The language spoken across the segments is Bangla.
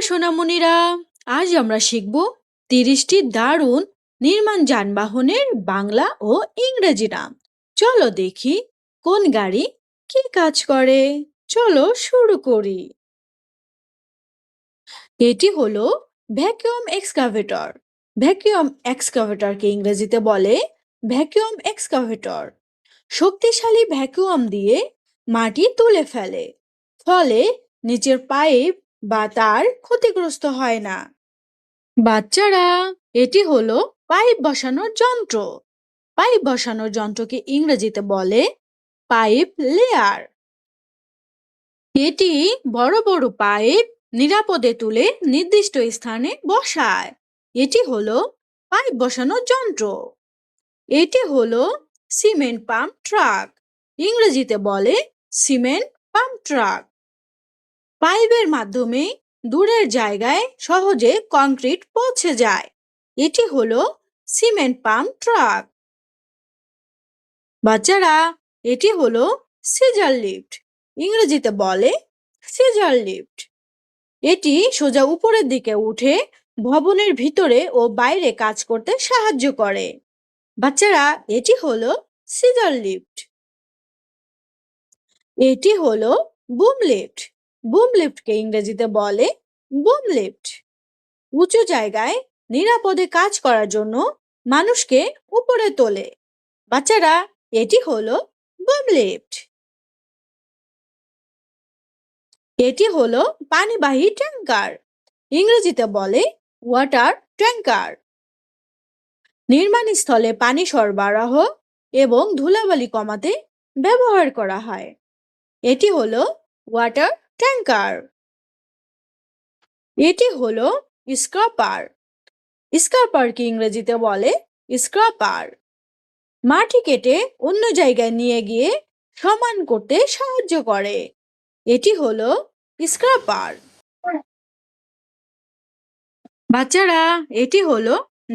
সোনামণিরা, আজ আমরা শিখব 30টি দারুণ নির্মাণ যানবাহনের বাংলা ও ইংরেজি নাম। চলো দেখি কোন গাড়ি কি কাজ করে। চলো শুরু করি। এটি হলো ভ্যাকুয়াম এক্সকাভেটর। ভ্যাকুয়াম এক্সকাভেটরকে ইংরেজিতে বলে ভ্যাকুয়াম এক্সকাভেটর। শক্তিশালী ভ্যাকুয়াম দিয়ে মাটি তুলে ফেলে, ফলে নিচের পাইপ বা তার ক্ষতিগ্রস্ত হয় না। বাচ্চারা, এটি হলো পাইপ বসানোর যন্ত্র। পাইপ বসানোর যন্ত্রকে ইংরেজিতে বলে পাইপ লেয়ার। এটি বড় বড় পাইপ নিরাপদে তুলে নির্দিষ্ট স্থানে বসায়। এটি হলো পাইপ বসানোর যন্ত্র। এটি হলো সিমেন্ট পাম্প ট্রাক। ইংরেজিতে বলে সিমেন্ট পাম্প ট্রাক। পাইপের মাধ্যমে দূরের জায়গায় সহজে কংক্রিট পৌঁছে যায়। এটি হলো সিমেন্ট পাম্প ট্রাক। বাচ্চারা, এটি হলো সিজার লিফট। ইংরেজিতে বলে সিজার লিফট। এটি সোজা উপরের দিকে উঠে ভবনের ভিতরে ও বাইরে কাজ করতে সাহায্য করে। বাচ্চারা, এটি হলো সিজার লিফট। এটি হলো বুম লিফট। বুম লিফটকে ইংরেজিতে বলে বুম লিফট। উঁচু জায়গায় নিরাপদে কাজ করার জন্য মানুষকে উপরে তোলে। বাচ্চারা, এটি হলো বুম লিফট। এটি হলো পানিবাহী ট্যাঙ্কার। ইংরেজিতে বলে ওয়াটার ট্যাঙ্কার। নির্মাণ স্থলে পানি সরবরাহ এবং ধুলাবালি কমাতে ব্যবহার করা হয়। এটি হলো ওয়াটার ট্যাঙ্কার। এটি হলো স্ক্রাপার। স্ক্রাপারকে ইংরেজিতে বলে স্ক্রাপার। মাটি কেটে অন্য জায়গায় নিয়ে গিয়ে সমান করতে সাহায্য করে। এটি হলো স্ক্রাপার। বাচ্চারা, এটি হলো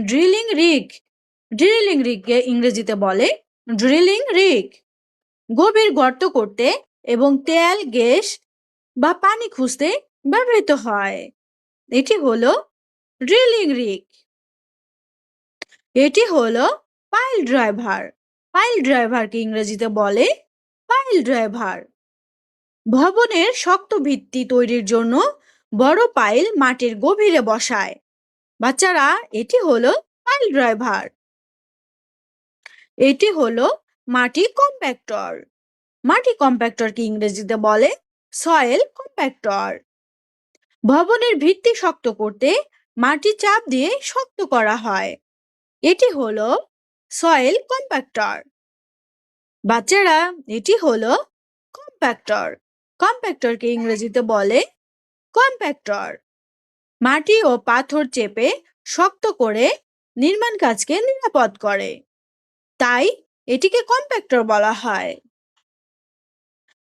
ড্রিলিং রিগ। ড্রিলিং রিগকে ইংরেজিতে বলে ড্রিলিং রিগ। গভীর গর্ত করতে এবং তেল, গ্যাস বা পানি খুঁজতে ব্যবহৃত হয়। এটি হলো ড্রিলিং রিগ। এটি হলো পাইল ড্রাইভার। পাইল ড্রাইভারকে ইংরেজিতে বলে পাইল ড্রাইভার। ভবনের শক্ত ভিত্তি তৈরির জন্য বড় পাইল মাটির গভীরে বসায়। বাচ্চারা, এটি হলো পাইল ড্রাইভার। এটি হলো মাটি কম্প্যাক্টর। মাটি কম্প্যাক্টরকে ইংরেজিতে বলে সয়েল কম্প্যাক্টর। ভবনের ভিত্তি শক্ত করতে মাটি চাপ দিয়ে শক্ত করা হয়। এটি হলো সয়েল কম্প্যাক্টর। বাচ্চারা, এটি হলো কম্প্যাক্টর। কম্প্যাক্টরকে ইংরেজিতে বলে কম্প্যাক্টর। মাটি ও পাথর চেপে শক্ত করে নির্মাণ কাজকে নিরাপদ করে, তাই এটিকে কম্প্যাক্টর বলা হয়।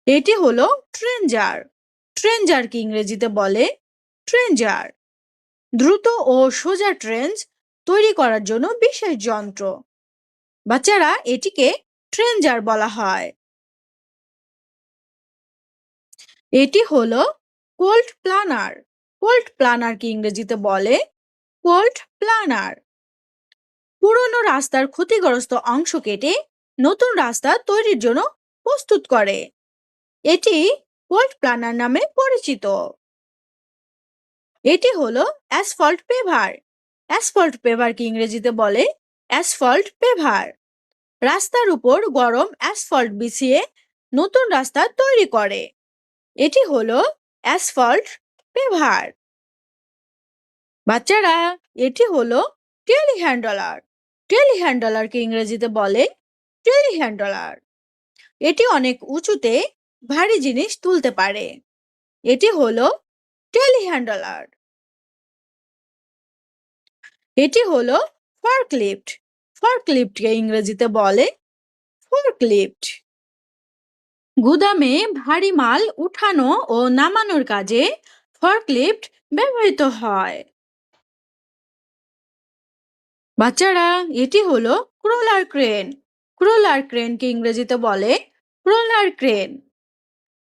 এটি হলো ট্রেঞ্জার। ট্রেঞ্জারকে ইংরেজিতে বলে ট্রেঞ্জার। দ্রুত ও সোজা ট্রেঞ্চ তৈরি করার জন্য বিশেষ যন্ত্র। বাচ্চারা, এটিকে ট্রেঞ্জার বলা হয়। এটি হলো কোল্ড প্লানার। কোল্ড প্লানারকে ইংরেজিতে বলে কোল্ড প্লানার। পুরনো রাস্তার ক্ষতিগ্রস্ত অংশ কেটে নতুন রাস্তা তৈরির জন্য প্রস্তুত করে। এটি কোল্ড প্লানার নামে পরিচিত। এটি হলো অ্যাসফল্ট পেভার। অ্যাসফল্ট পেভারকে ইংরেজিতে বলে অ্যাসফল্ট পেভার। রাস্তার উপর গরম অ্যাসফল্ট বিছিয়ে নতুন রাস্তা তৈরি করে। এটি হলো অ্যাসফল্ট পেভার। বাচ্চারা, এটি হলো টেলিহ্যান্ডলার। টেলিহ্যান্ডলারকে ইংরেজিতে বলে টেলিহ্যান্ডলার। এটি অনেক উঁচুতে ভারী জিনিস তুলতে পারে। এটি হলো টেলিহ্যান্ডলার। এটি হলো ফর্কলিফট। ফর্কলিফটকে ইংরেজিতে বলে ফর্কলিফট। গুদামে ভারী মাল উঠানো ও নামানোর কাজে ফর্কলিফট ব্যবহৃত হয়। বাচ্চারা, এটি হলো ক্রলার ক্রেন। ক্রলার ক্রেনকে ইংরেজিতে বলে ক্রলার ক্রেন।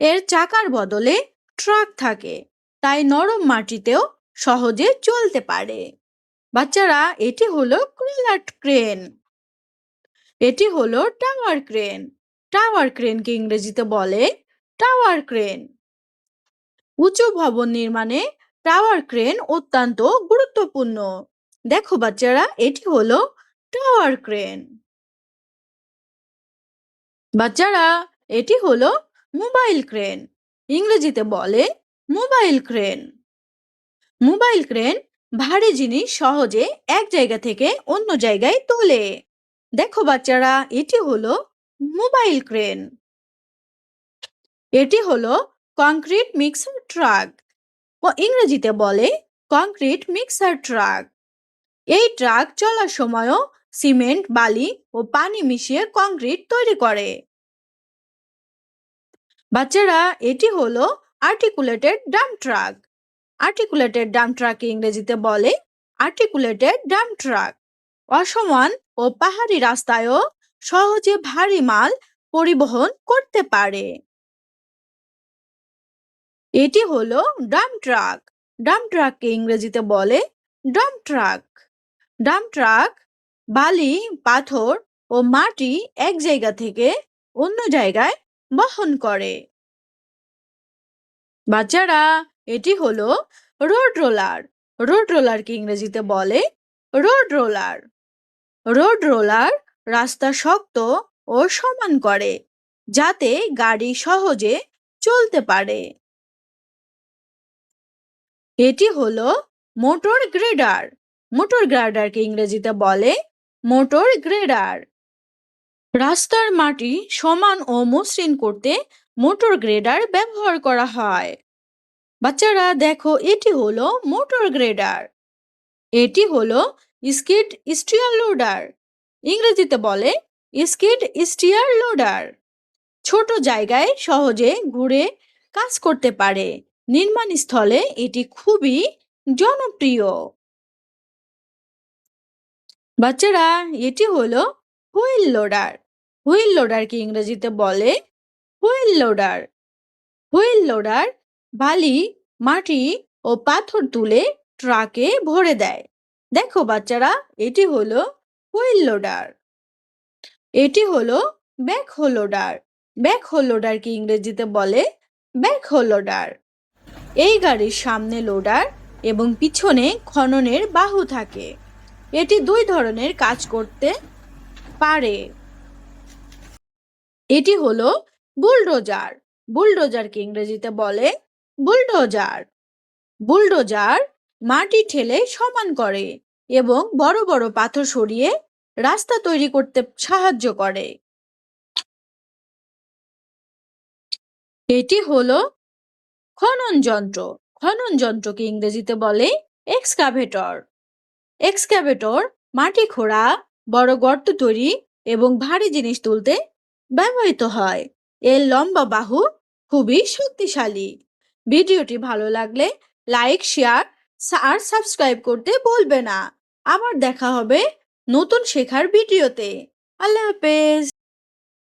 এর চাকার বদলে ট্রাক থাকে, তাই নরম মাটিতেও সহজে চলতে পারে। বাচ্চারা, এটি হলো ক্রেলাট ক্রেন। এটি হলো টাওয়ার ক্রেন। টাওয়ার ক্রেনকে ইংরেজিতে বলে টাওয়ার ক্রেন। উঁচু ভবন নির্মাণে টাওয়ার ক্রেন অত্যন্ত গুরুত্বপূর্ণ। দেখো বাচ্চারা, এটি হলো টাওয়ার ক্রেন। বাচ্চারা, এটি হলো মোবাইল ক্রেন। ইংরেজিতে বলে মোবাইল ক্রেন। মোবাইল ক্রেন ভারী জিনিস সহজে এক জায়গা থেকে অন্য জায়গায় তোলে। দেখো বাচ্চারা, এটি হলো মোবাইল ক্রেন। এটি হলো কংক্রিট মিক্সার ট্রাক। ইংরেজিতে বলে কংক্রিট মিক্সার ট্রাক। এই ট্রাক চলার সময়ও সিমেন্ট, বালি ও পানি মিশিয়ে কংক্রিট তৈরি করে। বাচ্চারা, এটি হলো articulated dump truck. Articulated dump ট্রাককে ইংরেজিতে বলে আর্টিকুলেটেড ডাম্প ট্রাক। অসমান ও পাহাড়ি রাস্তায়ও সহজে ভারী মাল পরিবহন করতে পারে। এটি হলো ডাম্প ট্রাক। ডাম্প ট্রাককে ইংরেজিতে বলে ডাম্প ট্রাক। ডাম্প ট্রাক বালি, পাথর ও মাটি এক জায়গা থেকে অন্য জায়গায় বহন করে। বাচ্চারা, এটি হলো রোড রোলার। রোড রোলারকে ইংরেজিতে বলে রোড রোলার। রোড রোলার রাস্তা শক্ত ও সমান করে যাতে গাড়ি সহজে চলতে পারে। এটি হলো মোটর গ্রেডার। মোটর গ্রেডারকে ইংরেজিতে বলে মোটর গ্রেডার। রাস্তার মাটি সমান ও মসৃণ করতে মোটর গ্রেডার ব্যবহার করা হয়। বাচ্চারা দেখো, এটি হলো মোটর গ্রেডার। এটি হলো স্কিড স্টিয়ার লোডার। ইংরেজিতে বলে স্কিড স্টিয়ার লোডার। ছোট জায়গায় সহজে ঘুরে কাজ করতে পারে। নির্মাণ স্থলে এটি খুবই জনপ্রিয়। বাচ্চারা, এটি হলো হুইল লোডার। হুইল লোডারকে ইংরেজিতে বলে হুইল লোডার। হুইল লোডার বালি, মাটি ও পাথর তুলে ট্রাকে ভরে দেয়। দেখো বাচ্চারা, এটি হলো হুইল লোডার। এটি হলো ব্যাকহো লোডার। ব্যাকহো লোডারকে ইংরেজিতে বলে ব্যাকহো লোডার। এই গাড়ির সামনে লোডার এবং পিছনে খননের বাহু থাকে। এটি দুই ধরনের কাজ করতে পারে। এটি হলো বুলডোজার। বুলডোজারকে ইংরেজিতে বলে বুলডোজার। বুলডোজার মাটি ঠেলে সমান করে এবং বড় বড় পাথর সরিয়ে রাস্তা তৈরি করতে সাহায্য করে। এটি হলো খনন যন্ত্র। খনন যন্ত্রকে ইংরেজিতে বলে এক্সকাভেটর। এক্সকাভেটর মাটি খোঁড়া, বড় গর্ত তৈরি এবং ভারী জিনিস তুলতে ব্যবহৃত হয়। এর লম্বা বাহু খুবই শক্তিশালী। ভিডিওটি ভালো লাগলে লাইক, শেয়ার আর সাবস্ক্রাইব করতে ভুলবে না। আবার দেখা হবে নতুন শেখার ভিডিওতে। আল্লাহ হাফেজ।